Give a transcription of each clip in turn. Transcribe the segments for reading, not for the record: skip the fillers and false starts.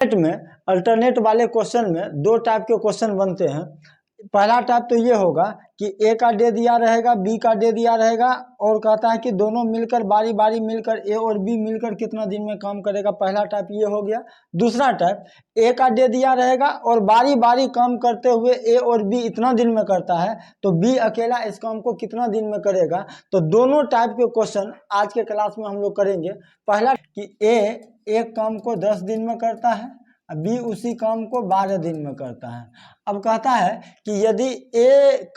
में अल्टरनेट वाले क्वेश्चन में दो टाइप के क्वेश्चन बनते हैं। पहला टाइप तो ये होगा कि ए का दे दिया रहेगा, बी का दे दिया रहेगा और कहता है कि दोनों मिलकर बारी बारी मिलकर ए और बी मिलकर कितना दिन में काम करेगा। पहला टाइप ये हो गया। दूसरा टाइप ए का दे दिया रहेगा और बारी बारी काम करते हुए ए और बी इतना दिन में करता है, तो बी अकेला इस काम को कितना दिन में करेगा। तो दोनों टाइप के क्वेश्चन आज के क्लास में हम लोग करेंगे। पहला कि ए एक काम को 10 दिन में करता है, बी उसी काम को 12 दिन में करता है। अब कहता है कि यदि ए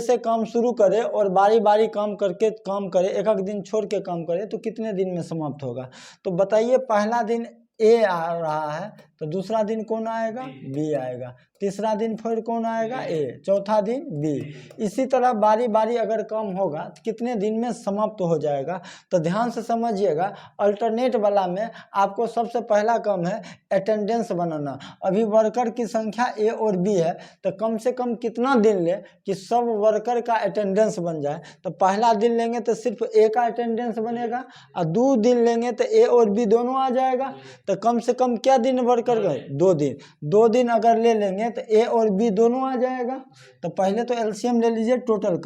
से काम शुरू करे और बारी बारी काम करके काम करे, एक एक दिन छोड़ के काम करे, तो कितने दिन में समाप्त होगा। तो बताइए, पहला दिन ए आ रहा है तो दूसरा दिन कौन आएगा, बी आएगा। तीसरा दिन फिर कौन आएगा, ए। चौथा दिन बी। इसी तरह बारी बारी अगर काम होगा तो कितने दिन में समाप्त हो जाएगा। तो ध्यान से समझिएगा, अल्टरनेट वाला में आपको सबसे पहला काम है अटेंडेंस बनाना। अभी वर्कर की संख्या ए और बी है, तो कम से कम कितना दिन ले कि सब वर्कर का अटेंडेंस बन जाए। तो पहला दिन लेंगे तो सिर्फ ए का अटेंडेंस बनेगा, और 2 दिन लेंगे तो ए और बी दोनों आ जाएगा। तो कम से कम क्या दिन वर्कर गए, 2 दिन। 2 दिन अगर ले लेंगे तो ए और बी दोनों आ जाएगा। तो पहले तो एलसीएम ले लीजिए, टोटल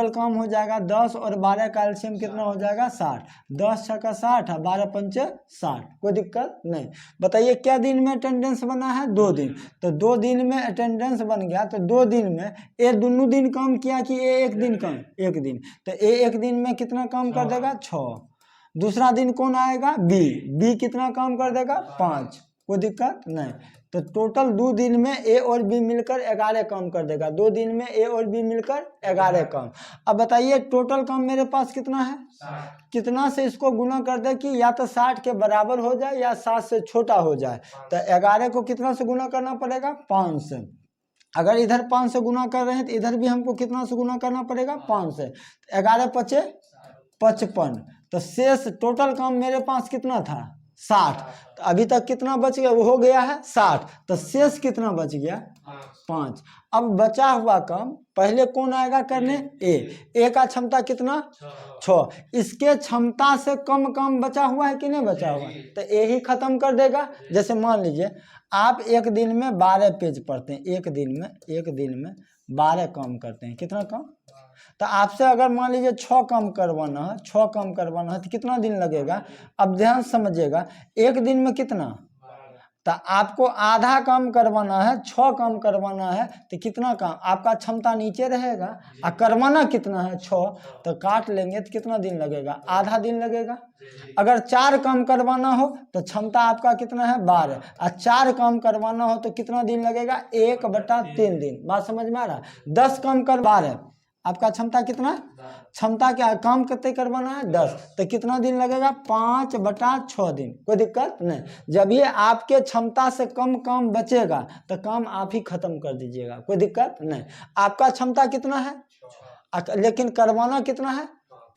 काम हो जाएगा 10 और 12 का एलसीएम कितना हो जाएगा, 60। 10 छक्का 60 और 12 पंचे 60, कोई दिक्कत नहीं। बताइए क्या दिन में अटेंडेंस बना है, 2 दिन। तो 2 दिन में अटेंडेंस बन गया, तो 2 दिन में ए दोनों दिन काम किया कि ए एक दिन काम, एक दिन। तो ए एक दिन में कितना काम कर देगा, 6। दूसरा दिन कौन आएगा, बी कितना काम कर देगा, 5, कोई दिक्कत नहीं। तो टोटल 2 दिन में ए और बी मिलकर 11 काम कर देगा। 2 दिन में ए और बी मिलकर 11 काम। अब बताइए टोटल काम मेरे पास कितना है, कितना से इसको गुना कर दे कि या तो 60 के बराबर हो जाए या 60 से छोटा हो जाए। तो 11 को कितना से गुना करना पड़ेगा, 5 से। अगर इधर 5 से गुना कर रहे हैं तो इधर भी हमको कितना से गुना करना पड़ेगा, 5 से। 11 पचे 55। तो शेष टोटल काम मेरे पास कितना था, 60। तो अभी तक कितना बच गया, वो हो गया है 60। तो शेष कितना बच गया, 5। अब बचा हुआ काम पहले कौन आएगा करने, ए का क्षमता कितना, 6। इसके क्षमता से कम काम बचा हुआ है कि नहीं बचा हुआ, तो ए ही खत्म कर देगा। जैसे मान लीजिए आप एक दिन में 12 पेज पढ़ते हैं, एक दिन में 12 काम करते हैं, कितना काम। तो आपसे अगर मान लीजिए 6 काम करवाना है तो कितना दिन लगेगा। अब ध्यान समझिएगा, एक दिन में कितना, तो आपको आधा काम करवाना है, 6 काम करवाना है, तो कितना काम आपका क्षमता नीचे रहेगा। और करवाना कितना है, 6, तो काट लेंगे तो कितना दिन लगेगा, आधा दिन लगेगा। अगर 4 काम करवाना हो तो क्षमता आपका कितना है, 12, और 4 काम करवाना हो तो कितना दिन लगेगा, 1/3 दिन। बात समझ में आ रहा है। 10 काम कर 12, आपका क्षमता कितना, क्षमता क्या काम कितने करवाना है, 10, तो कितना दिन लगेगा, 5/6 दिन, कोई दिक्कत नहीं। जब ये आपके क्षमता से कम काम बचेगा तो काम आप ही खत्म कर दीजिएगा, कोई दिक्कत नहीं। आपका क्षमता कितना है, लेकिन करवाना कितना है,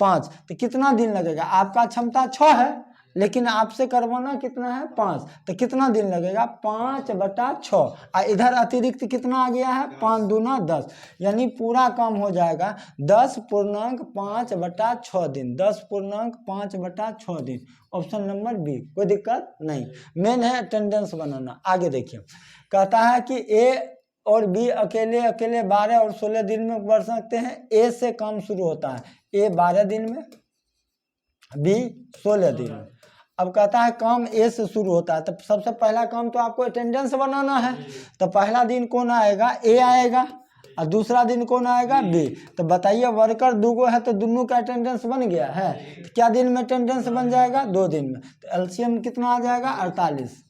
5, तो कितना दिन लगेगा। आपका क्षमता 6 है लेकिन आपसे करवाना कितना है, 5, तो कितना दिन लगेगा, 5/6। और इधर अतिरिक्त कितना आ गया है, 5 दूना 10, यानी पूरा काम हो जाएगा 10.5/6 दिन, 10.5/6 दिन। ऑप्शन नंबर बी, कोई दिक्कत नहीं। मेन है अटेंडेंस बनाना। आगे देखिए, कहता है कि ए और बी अकेले 12 और 16 दिन में बढ़ सकते हैं। ए से काम शुरू होता है, ए 12 दिन में, बी 16 दिन में। अब कहता है काम ए से शुरू होता है, तो सबसे पहला काम तो आपको अटेंडेंस बनाना है। तो पहला दिन कौन आएगा, ए आएगा, और दूसरा दिन कौन आएगा, बी। तो बताइए वर्कर 2 है तो दोनों का अटेंडेंस बन गया है। तो क्या दिन में अटेंडेंस बन जाएगा, 2 दिन में। तो एलसीएम कितना आ जाएगा, 48।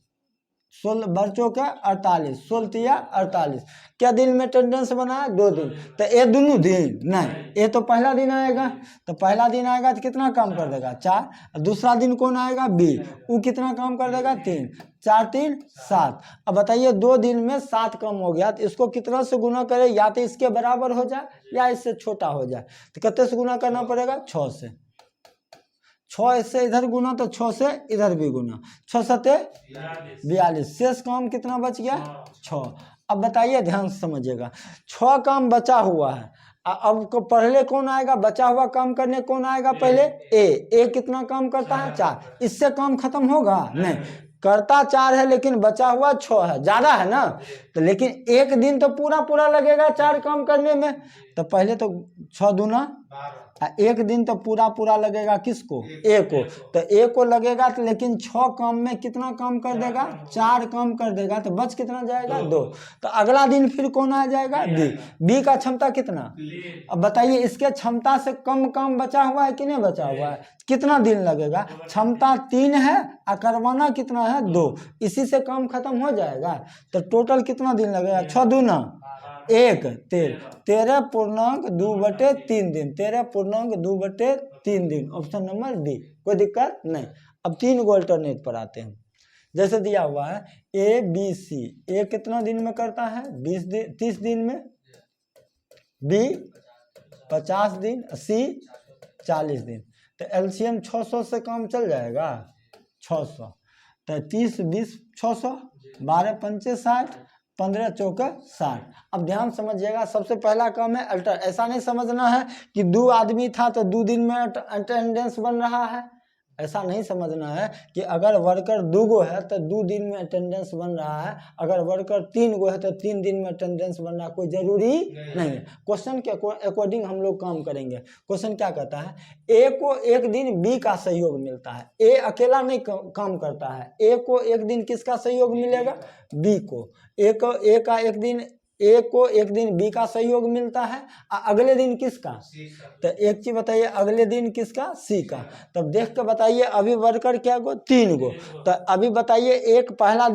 16 बच्चों का 48, 16 या 48। क्या दिन में अटेंडेंस बना है, 2 दिन। तो ए दोनों दिन नहीं, ए तो पहला दिन आएगा। तो पहला दिन आएगा तो कितना काम कर देगा, 4। दूसरा दिन कौन आएगा, बी, वो कितना काम कर देगा, 3। 4 3 7। अब बताइए 2 दिन में 7 काम हो गया, तो इसको कितना से गुना करें, या तो इसके बराबर हो जाए या इससे छोटा हो जाए। तो कितने से गुना करना पड़ेगा, 6 से। 6 इससे इधर गुना तो 6 से इधर भी गुना, 6 7 42। शेष काम कितना बच गया, 6। अब बताइए ध्यान से समझिएगा, 6 काम बचा हुआ है। अब को पहले कौन आएगा, बचा हुआ काम करने कौन आएगा, पहले ए कितना काम करता है, 4। इससे काम खत्म होगा नहीं, करता 4 है लेकिन बचा हुआ 6 है, ज़्यादा है ना। तो लेकिन एक दिन तो पूरा पूरा लगेगा 4 काम करने में। तो पहले तो 6 दूना, एक दिन तो पूरा पूरा लगेगा किसको, ए को। तो ए को लगेगा तो लेकिन 6 काम में कितना काम कर देगा, 4 काम कर देगा। तो बच कितना जाएगा, 2। तो अगला दिन फिर कौन आ जाएगा, बी। बी का क्षमता कितना, अब बताइए इसके क्षमता से कम काम बचा हुआ है कि नहीं बचा हुआ है, कितना दिन लगेगा। क्षमता 3 है और करवाना कितना है, 2। इसी से काम खत्म हो जाएगा। तो टोटल कितना दिन लगेगा, 6 दूना 1, 13 पूर्णांक 2/3 दिन, 13 पूर्णांक 2/3 दिन। ऑप्शन नंबर डी, कोई दिक्कत नहीं। अब 3 गो अल्टरनेट पर आते हैं। जैसे दिया हुआ है ए बी सी, ए कितना दिन में करता है, 30 दिन में, बी 50 दिन, सी 40 दिन। तो एलसीएम 600 से काम चल जाएगा, 600। तो 30 20 600, 12 पंचे 60, 15 चौके 60। अब ध्यान समझिएगा, सबसे पहला काम है अल्टर। ऐसा नहीं समझना है कि 2 आदमी था तो 2 दिन में अटेंडेंस बन रहा है। ऐसा नहीं समझना है कि अगर वर्कर 2 गो है तो 2 दिन में अटेंडेंस बन रहा है, अगर वर्कर 3 गो है तो 3 दिन में अटेंडेंस बन रहा है, कोई जरूरी नहीं है। क्वेश्चन के अकॉर्डिंग हम लोग काम करेंगे। क्वेश्चन क्या कहता है, ए को एक दिन बी का सहयोग मिलता है। ए अकेला नहीं काम करता है, ए को एक दिन किसका सहयोग मिलेगा, बी को। ए का एक दिन, ए को एक दिन बी का सहयोग मिलता है, अगले दिन किसका, तो एक चीज बताइए, अगले दिन किसका, सी का। तब देख के बताइए अभी वर्कर क्या गो, 3 गो। तो अभी बताइए एक पहला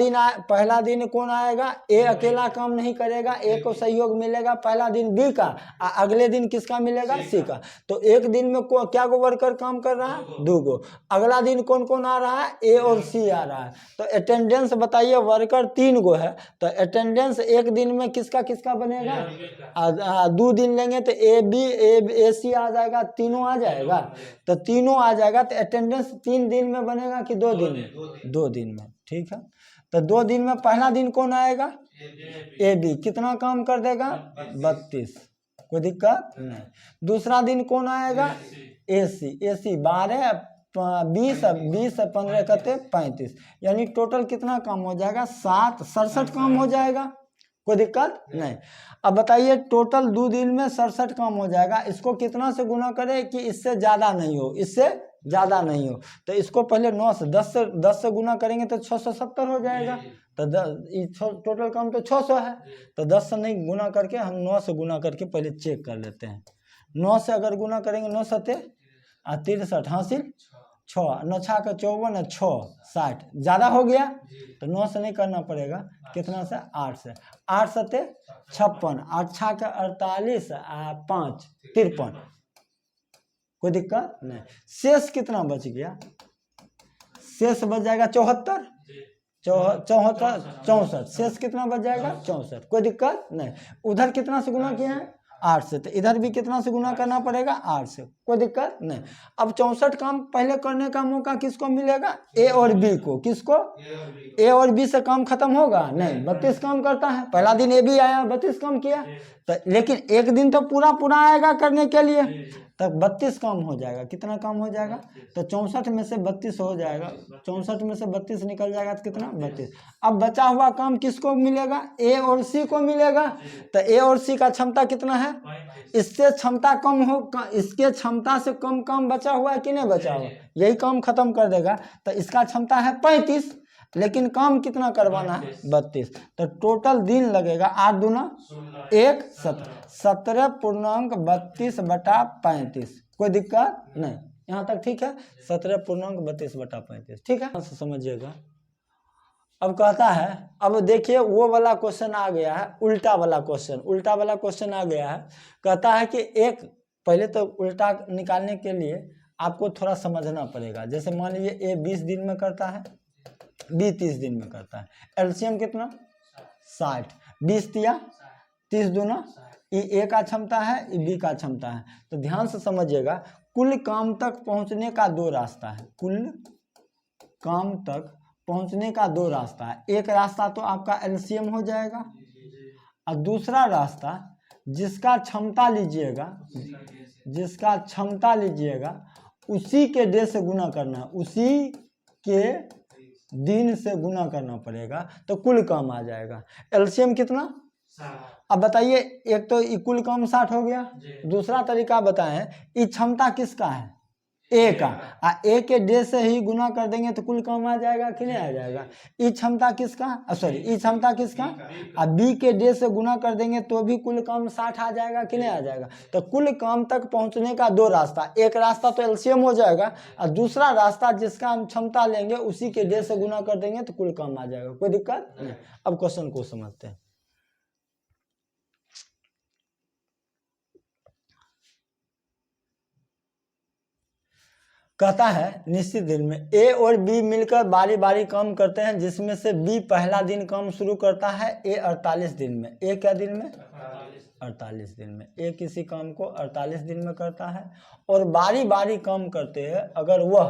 दिन कौन आएगा, ए अकेला काम नहीं करेगा, ए को सहयोग मिलेगा पहला दिन बी का, अगले दिन किसका मिलेगा, सी का। तो एक दिन में क्या गो वर्कर काम कर रहा है, 2 गो। अगला दिन कौन कौन आ रहा है, ए और सी आ रहा है। तो अटेंडेंस बताइए, वर्कर 3 गो है तो अटेंडेंस एक दिन में किसका बनेगा, 2 दिन लेंगे तो ए सी आ जाएगा, तीनों आ जाएगा। तो तीनों आ जाएगा तो अटेंडेंस 3 दिन में बनेगा कि 2 दिन में, 2 दिन में। ठीक है, तो 2 दिन में पहला दिन कौन आएगा, ए बी, कितना काम कर देगा, 32, कोई दिक्कत नहीं। दूसरा दिन कौन आएगा, ए सी 12 20 15 कहते 35, यानी टोटल कितना काम हो जाएगा, 67 काम हो जाएगा, कोई दिक्कत नहीं। अब बताइए टोटल 2 दिन में 67 काम हो जाएगा। इसको कितना से गुना करें कि इससे ज़्यादा नहीं हो, इससे ज़्यादा नहीं हो। तो इसको पहले 9 से 10 से गुना करेंगे तो 670 हो जाएगा। तो टोटल काम तो 600 है, तो 10 से नहीं गुना करके हम 9 से गुना करके पहले चेक कर लेते हैं। 9 से अगर गुना करेंगे 9 सत्ते 63 हासिल 6, 9 छा का 54 6 60, ज़्यादा हो गया तो 9 से नहीं करना पड़ेगा, कितना से 8 से, 8 सत्ते 56, 8 छा का 48 5 53, कोई दिक्कत नहीं। शेष कितना बच गया, शेष बच जाएगा 74 64, शेष कितना बच जाएगा 64, कोई दिक्कत नहीं। उधर कितना से गुना किया है, 8 से, तो इधर भी कितना से गुना करना पड़ेगा, 8 से, कोई दिक्कत नहीं। अब 64 काम पहले करने का मौका किसको मिलेगा, ए और बी को। किसको, ए और बी से काम खत्म होगा नहीं, 32 काम करता है। पहला दिन ए बी आया, 32 काम किया, तो लेकिन एक दिन तो पूरा पूरा आएगा करने के लिए, तब 32 काम हो जाएगा। कितना काम हो जाएगा, तो 64 में से 32 हो जाएगा, 64 में से 32 निकल जाएगा तो कितना, 32। अब बचा हुआ काम किसको मिलेगा, ए और सी को मिलेगा। तो ए और सी का क्षमता कितना है, इससे क्षमता कम हो, इसके क्षमता से कम काम बचा हुआ है कि नहीं बचा हुआ, यही काम खत्म कर देगा। तो इसका क्षमता है 35, लेकिन काम कितना करवाना है, 32। तो टोटल दिन लगेगा 8 दूना 1 17 पूर्णांक 32/35, कोई दिक्कत नहीं। यहाँ तक ठीक है, 17 पूर्णांक 32/35, ठीक है, समझिएगा। अब कहता है, अब देखिए वो वाला क्वेश्चन आ गया है, उल्टा वाला क्वेश्चन आ गया है। कहता है कि एक, पहले तो उल्टा निकालने के लिए आपको थोड़ा समझना पड़ेगा। जैसे मान लीजिए ए 20 दिन में करता है, बी 30 दिन में करता है। एलसीएम कितना, 60, 20 दिया 30 दूना, ये ए का क्षमता है, ये बी का क्षमता है। तो ध्यान से समझिएगा, कुल काम तक पहुंचने का 2 रास्ता है, कुल काम तक पहुंचने का 2 रास्ता है। एक रास्ता तो आपका एलसीएम हो जाएगा, और दूसरा रास्ता जिसका क्षमता लीजिएगा उसी के डे से गुना करना है, उसी के दिन से गुना करना पड़ेगा तो कुल काम आ जाएगा। एलसीएम कितना? अब बताइए, एक तो कुल काम 60 हो गया। दूसरा तरीका बताएं, ये क्षमता किसका है? ए का। ए के डे से ही गुना कर देंगे तो कुल काम आ जाएगा कि नहीं आ जाएगा? ई क्षमता किसका? सॉरी, ई क्षमता किसका? बी के डे से गुना कर देंगे तो भी कुल काम 60 आ जाएगा कि नहीं आ जाएगा? तो कुल काम तक पहुंचने का दो रास्ता, एक रास्ता तो एलसीएम हो जाएगा और दूसरा रास्ता जिसका हम क्षमता लेंगे उसी के डे से गुना कर देंगे तो कुल काम आ जाएगा। कोई दिक्कत नहीं। अब क्वेश्चन को समझते हैं। कहता है निश्चित दिन में ए और बी मिलकर बारी बारी काम करते हैं, जिसमें से बी पहला दिन काम शुरू करता है ए 48 दिन में। ए क्या दिन में? 48 दिन में। ए किसी काम को 48 दिन में करता है और बारी बारी काम करते हैं। अगर वह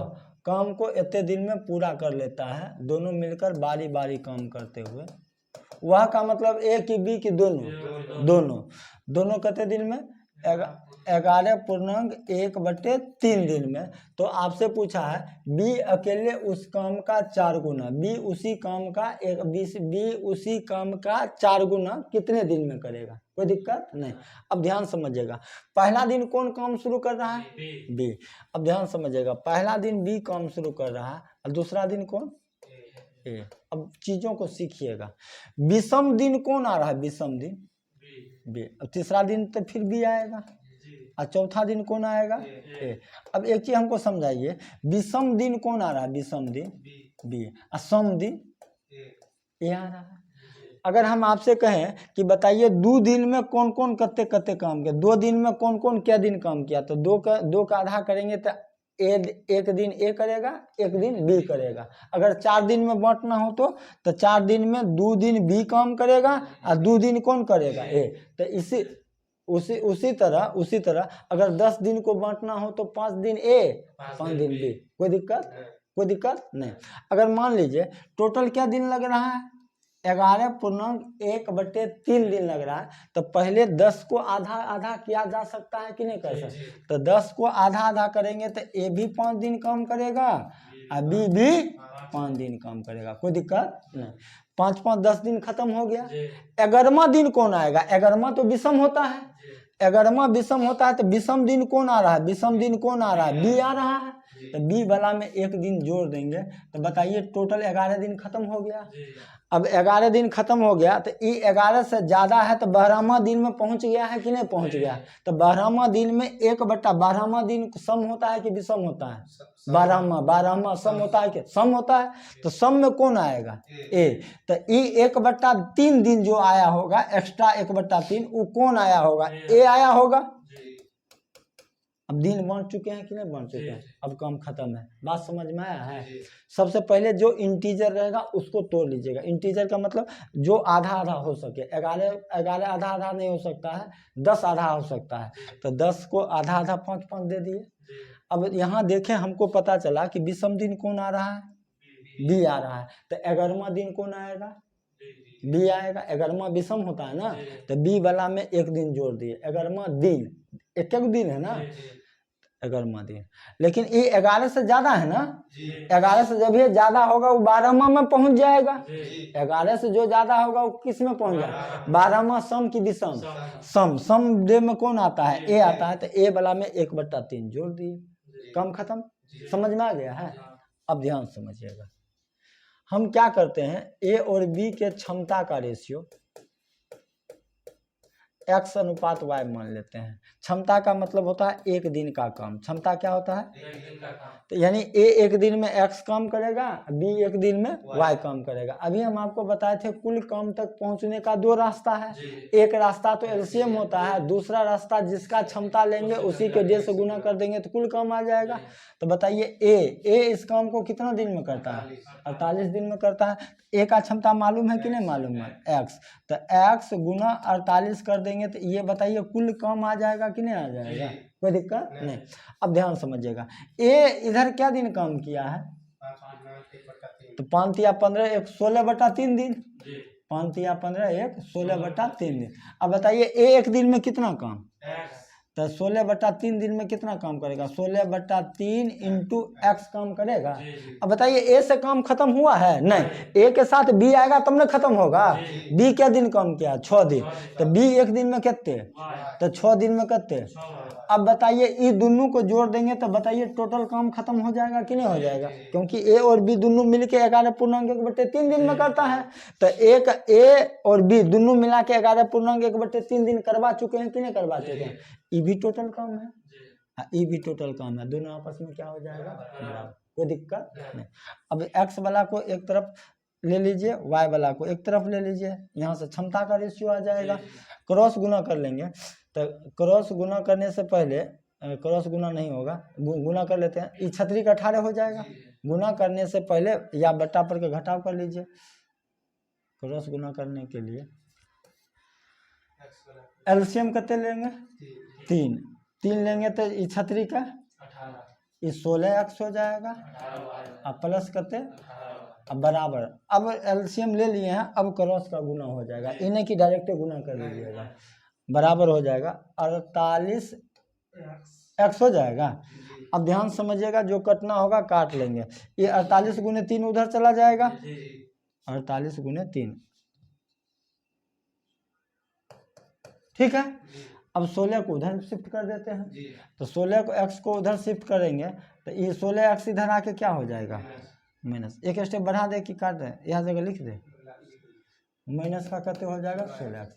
काम को इतने दिन में पूरा कर लेता है, दोनों मिलकर बारी बारी काम करते हुए, वह का मतलब ए की बी की दोनों कितने दिन में? 11.1/3 दिन में। तो आपसे पूछा है बी अकेले उस काम का 4 गुना, बी उसी काम का 4 गुना कितने दिन में करेगा? कोई दिक्कत नहीं। अब ध्यान समझिएगा, पहला दिन कौन काम शुरू कर रहा है? बी। अब ध्यान समझिएगा, पहला दिन बी काम शुरू कर रहा है और दूसरा दिन कौन? ए। अब चीजों को सीखिएगा। विषम दिन कौन आ रहा है? विषम दिन बी। अब तीसरा दिन तो फिर बी आएगा और चौथा दिन कौन आएगा? ए। अब एक चीज हमको समझाइए, विषम दिन कौन आ रहा है? विषम दिन बी और सम दिन ए आ रहा है। अगर हम आपसे कहें कि बताइए 2 दिन में कौन कौन कत्ते काम किया, 2 दिन में कौन कौन क्या दिन काम किया, तो दो का आधा करेंगे तो एक दिन ए करेगा, एक दिन बी करेगा। अगर 4 दिन में बांटना हो तो 4 दिन में 2 दिन बी काम करेगा और 2 दिन कौन करेगा? ए। तो उसी तरह अगर 10 दिन को बांटना हो तो 5 दिन ए, 5 दिन बी। कोई दिक्कत नहीं। अगर मान लीजिए टोटल क्या दिन लग रहा है? 11.1/3 दिन लग रहा है, तो पहले 10 को आधा आधा किया जा सकता है कि नहीं कर सकते? तो 10 को आधा आधा करेंगे तो ए भी 5 दिन काम करेगा और बी भी 5 दिन काम करेगा। कोई दिक्कत नहीं। 5 10 दिन खत्म हो गया। 11वां दिन कौन आएगा? 11वां तो विषम होता है। 11वां विषम होता है तो विषम दिन कौन आ रहा है? विषम दिन कौन आ रहा है? बी आ रहा है। तो बी वाला में एक दिन जोड़ देंगे तो बताइए टोटल 11 दिन खत्म हो गया। अब 11 दिन खत्म हो गया तो ये 11 से ज्यादा है तो 12वां दिन में पहुंच गया है कि नहीं पहुंच गया? तो 12वां दिन में 1/12वां दिन सम होता है कि विषम होता है? 12वां सम होता है कि सम होता है। तो सम में कौन आएगा? ए। तो ये 1/3 दिन जो आया होगा एक्स्ट्रा 1/3 वो कौन आया होगा? ए आया होगा। अब दिन बांट चुके हैं कि नहीं बांट चुके हैं? अब काम खत्म है। बात समझ में आया है? सबसे पहले जो इंटीजर रहेगा उसको तोड़ लीजिएगा। इंटीजर का मतलब जो आधा आधा हो सके। 11 आधा आधा नहीं हो सकता है, 10 आधा हो सकता है। तो 10 को आधा आधा 5 दे दिए। अब यहाँ देखें, हमको पता चला कि विषम दिन कौन आ रहा है? बी आ रहा है। तो 11वां दिन कौन आएगा? बी आएगा। 11वां विषम होता है ना, तो बी वाला में एक दिन जोड़ दिए। 11वां दिन एक दिन है ना, 11वां दिन। लेकिन ये 11 से ज्यादा है ना, 11 से जब ये ज्यादा होगा वो 12वां में पहुंच जाएगा। 11 से जो ज्यादा होगा वो किस में पहुंच जाएगा? 12वां सम की विषम। सम डे में कौन आता है? ए आता है। तो ए वाला में 1/3 जोड़ दिए, काम खत्म। समझ में आ गया है? अब ध्यान समझिएगा, हम क्या करते हैं, ए और बी के क्षमता का रेशियो x अनुपात y मान लेते हैं। क्षमता का मतलब होता है एक दिन का काम। क्षमता क्या होता है? एक दिन का काम। तो यानी a एक दिन में x काम करेगा, b एक दिन में y काम करेगा। अभी हम आपको बताए थे कुल काम तक पहुंचने का 2 रास्ता है। एक रास्ता तो एलसीएम होता है, दूसरा रास्ता जिसका क्षमता लेंगे उसी के डे से गुना कर देंगे तो कुल काम आ जाएगा। तो बताइए a इस काम को कितना दिन में करता है? 48 दिन में करता है। ए का क्षमता मालूम है कि नहीं मालूम है? x। तो x गुना 48 कर देंगे तो ये बताइए कुल काम आ जाएगा कि नहीं आ जाएगा? कोई दिक्कत नहीं। अब ध्यान समझिएगा, ए इधर क्या दिन काम किया है? तो 5 या 15 एक 16/3 दिन। 5 या 15 एक 16/3 दिन। अब बताइए ए एक दिन में कितना काम? तो तो 16/3 दिन में कितना काम करेगा? 16/3 इंटू एक्स काम करेगा। अब बताइए ए से काम खत्म हुआ है? नहीं, ए के साथ बी आएगा तब ना खत्म होगा। बी क्या दिन काम किया? 6 दिन। तो बी एक दिन में कितने? तो 6 दिन में कितने? अब बताइए ये दोनों को जोड़ देंगे तो बताइए टोटल काम खत्म हो जाएगा कि नहीं हो जाएगा? क्योंकि ए और बी दोनों मिलके 11.1/3 दिन में करता है। तो एक ए और बी दोनों मिला के 11.1/3 दिन करवा चुके हैं कि नहीं करवा चुके हैं? ये भी टोटल काम है, ये भी टोटल काम है, दोनों आपस में क्या हो जाएगा? बराबर, कोई दिक्कत नहीं। अब एक्स वाला को एक तरफ ले लीजिए, वाई वाला को एक तरफ ले लीजिए, यहाँ से क्षमता का रेशियो आ जाएगा। क्रॉस गुना कर लेंगे, तो क्रॉस गुना करने से पहले क्रॉस गुना नहीं होगा, गुना कर लेते हैं। ये 36 का 18 हो जाएगा। गुना करने से पहले या बट्टा पर के घटाव कर लीजिए। क्रॉस गुना करने के लिए एलसीएम कितने लेंगे? 3 लेंगे तो ये 36 का ये 16x हो जाएगा। अब प्लस करते अब बराबर, अब एलसीएम ले लिए हैं, अब क्रॉस का गुना हो जाएगा, इन्हें की डायरेक्ट गुना कर लीजिएगा, बराबर हो जाएगा 48x हो जाएगा। अब ध्यान समझिएगा, जो कटना होगा काट लेंगे। ये 48 गुने 3 उधर चला जाएगा, 48 गुने 3, ठीक है। अब 16 को उधर शिफ्ट कर देते हैं, तो 16 को x को उधर शिफ्ट करेंगे तो ये 16x इधर आके क्या हो जाएगा? माइनस। एक स्टेप बढ़ा दे कि काट दे, यह जगह लिख दे, माइनस का करते हो जाएगा 16x।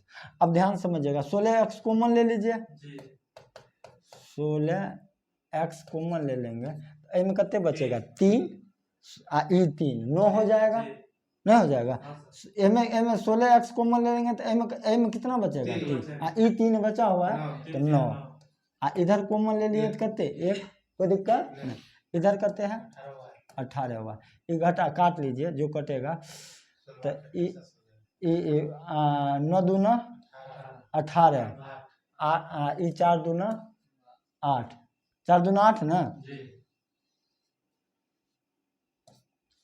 अब ध्यान समझिएगा, 16x कॉमन ले लीजिए, 16x कॉमन ले लेंगे तो इनमें कितने बचेगा? 3 3 9 हो जाएगा, नहीं हो जाएगा? एम 16x कॉमन ले लेंगे तो एम कितना बचेगा? 3 3 बचा हुआ है तो 9। इधर कॉमन ले लिए तो कितने? 1, कोई दिक्कत नहीं। इधर करते हैं 18 हुआ, ये घटा काट लीजिए जो कटेगा, तो 9 दूना 18, 4 दूना 8, 4 दूना 8 ना,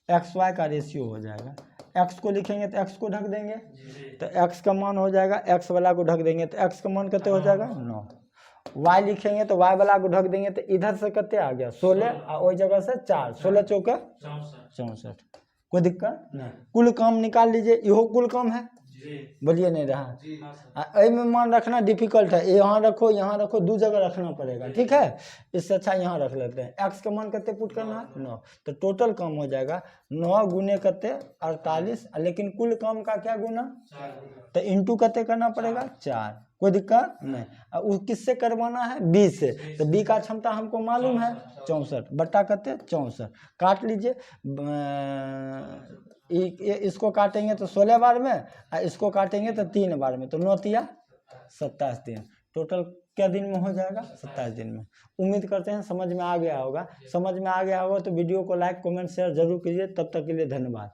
एक्स वाई का रेशियो हो जाएगा। एक्स को लिखेंगे तो एक्स को ढक देंगे, तो एक्स का मान हो जाएगा, एक्स वाला को ढक देंगे तो एक्स का मान कितने हो जाएगा? 9। वाई लिखेंगे तो वाई वाला को ढक देंगे तो इधर से कितने आ गया? 16, और वही जगह से 4, 16 चौका 64, कोई दिक्कत नहीं। कुल काम निकाल लीजिए, यहो कुल काम है, बोलिए नहीं रहा। में मान रखना डिफिकल्ट है, यहाँ रखो, 2 जगह रखना पड़ेगा, ठीक है। इससे अच्छा यहाँ रख लेते हैं। एक्स का मान कितने पुट करना है? 9, तो टोटल काम हो जाएगा 9 गुने कितने? 48, लेकिन कुल काम का क्या गुना? तो इंटू कितने करना पड़ेगा? 4, कोई दिक्कत नहीं। वो किससे करवाना है? बी से, तो बी का क्षमता हमको मालूम है 64 बट्टा कितने? 64, काट लीजिए। इसको काटेंगे तो 16 बार में, इसको काटेंगे तो 3 बार में, तो 9 तिया 27 दिन, टोटल क्या दिन में हो जाएगा? 27 दिन में। उम्मीद करते हैं समझ में आ गया होगा। समझ में आ गया होगा तो वीडियो को लाइक कमेंट शेयर जरूर कीजिए। तब तक के लिए धन्यवाद।